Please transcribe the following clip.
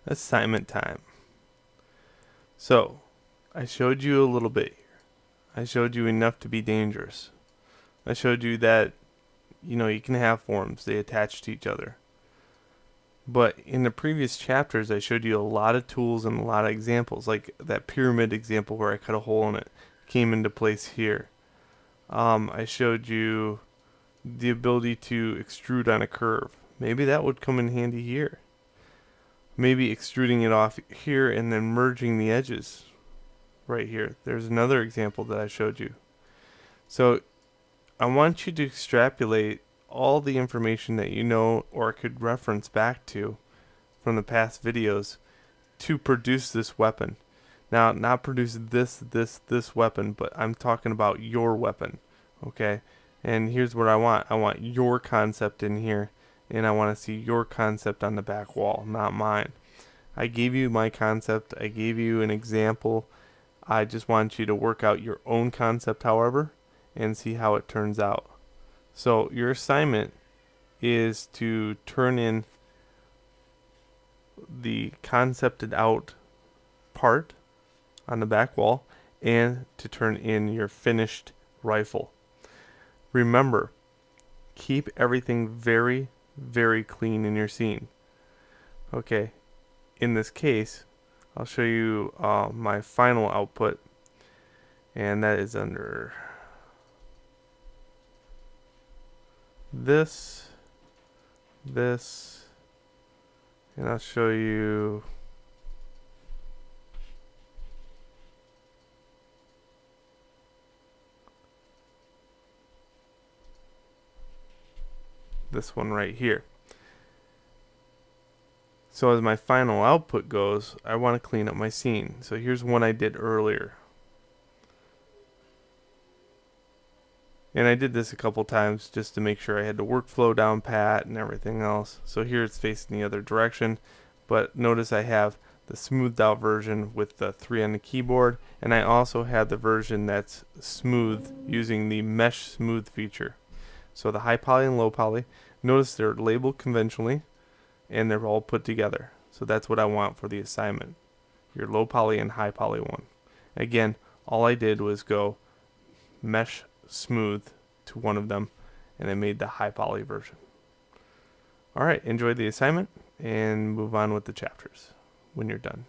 Assignment time. So, I showed you a little bit here. I showed you enough to be dangerous. I showed you that, you can have forms, they attach to each other. But in the previous chapters, I showed you a lot of tools and a lot of examples, like that pyramid example where I cut a hole in it, came into place here. I showed you the ability to extrude on a curve. Maybe that would come in handy here. Maybe extruding it off here and then merging the edges right here. There's another example that I showed you. So I want you to extrapolate all the information that you know or could reference back to from the past videos to produce this weapon. Now, not produce this weapon, but I'm talking about your weapon, okay? And here's what I want. I want your concept in here, and I want to see your concept on the back wall, not mine. I gave you my concept. I gave you an example. I just want you to work out your own concept, however, and see how it turns out. So your assignment is to turn in the concepted out part on the back wall and to turn in your finished rifle. Remember, keep everything very, very clean in your scene. Okay, in this case, I'll show you my final output, and that is under this, and I'll show you this one right here. So as my final output goes, I want to clean up my scene. So here's one I did earlier. And I did this a couple times just to make sure I had the workflow down pat and everything else. So here it's facing the other direction. But notice I have the smoothed out version with the 3 on the keyboard. And I also have the version that's smooth using the mesh smooth feature. So the high poly and low poly, notice they're labeled conventionally and they're all put together. So that's what I want for the assignment. Your low poly and high poly one. Again, all I did was go mesh smooth to one of them and I made the high poly version. Alright, enjoy the assignment and move on with the chapters when you're done.